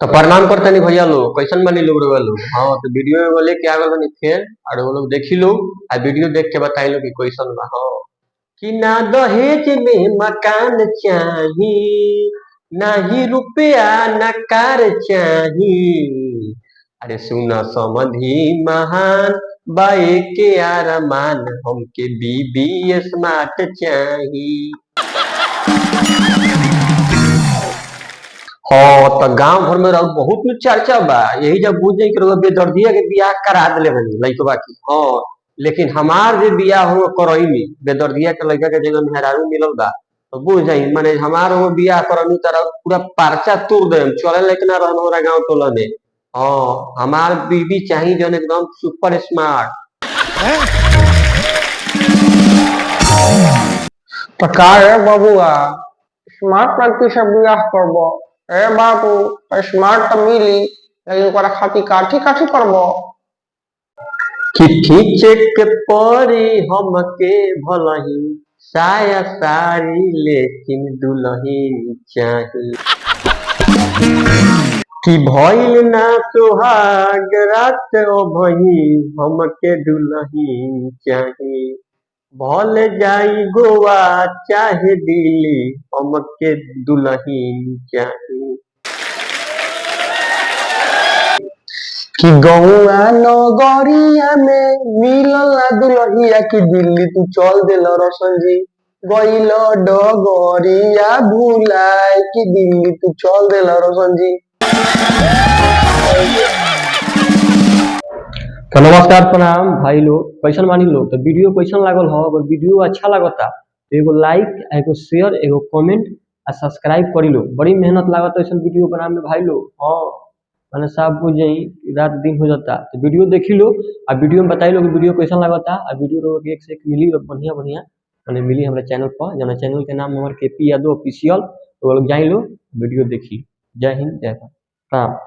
तो प्रणाम करते नहीं भैया लोग, कैसन बनी लोग रउआ लोग। हाँ तो वीडियो में बोले के आ गल बनी फिर, और वो लोग देखी लो, आ वीडियो देख के बताई लो कि कैसन बा। हाँ कि ना दहेज में मकान चाही, ना ही रुपया ना कार चाही। अरे सुना समधी महान बाए के आरमान, हमके बीबी स्मार्ट चाही। हाँ तो गांव भर में रहो बहुत नु चर्चा बा, यही जब बुझ जाई कि रउआ बेदर्दिया के बियाह करा देले बनी लइकवा की। हाँ लेकिन हमार जे बियाह हो करईनी बेदर्दिया के लइका के जगह मेहरारू मिलल बा, तो बुझ जाई माने हमार हो बियाह करनी तरह पूरा पर्चा तोड़ देम, चले लायक ना रहन हमरा गांव टोला में। हाँ हमार बीबी चाहिए जौन एकदम सुपर स्मार्ट। तो का रे बबुआ स्मार्ट लड़की से बियाह करबो? ए बाबू स्मार्ट तो मिली लेकिन ओकरा खातिर काठी काठी करबो? कि खींचे के परी हमके भलही साया सारी, लेकिन दुल्हन चाही। कि भइल ना सुहाग रात ओ भई, हमके दुल्हन चाही। भल जाई गोवा चाहे दिल्ली, हमके दुल्हन चाही। कि गौआ नगरिया में मिलल ना दुल्हिया, कि दिल्ली तू चल देल रोशन जी। गइल डगरिया भुलाए, कि दिल्ली तू चल देल रोशन जी। तो नमस्कार प्रणाम भाई लोग, कैसन बानी लोग। तो वीडियो कैसन लागल हो, अगर वीडियो अच्छा लगता तो एगो लाइक, एगो शेयर, एगो कमेंट आ सब्सक्राइब करी लो। बड़ी मेहनत लागता ऐसा वीडियो बनाने में भाई लोग। हाँ मैंने साहब बुझ जाई रात दिन हो जाता, तो वीडियो देखी लो आ वीडियो में बताई लो कि वीडियो कैसन लगता। आ वीडियो लोग एक से एक मिली बढ़िया बढ़िया मैंने मिली हमारे चैनल पर, जहाँ चैनल के नाम हमारे KP यादव ऑफिशियल। तो वो लोग जाई लो वीडियो देखी। जय हिंद जय भारत, प्रणाम।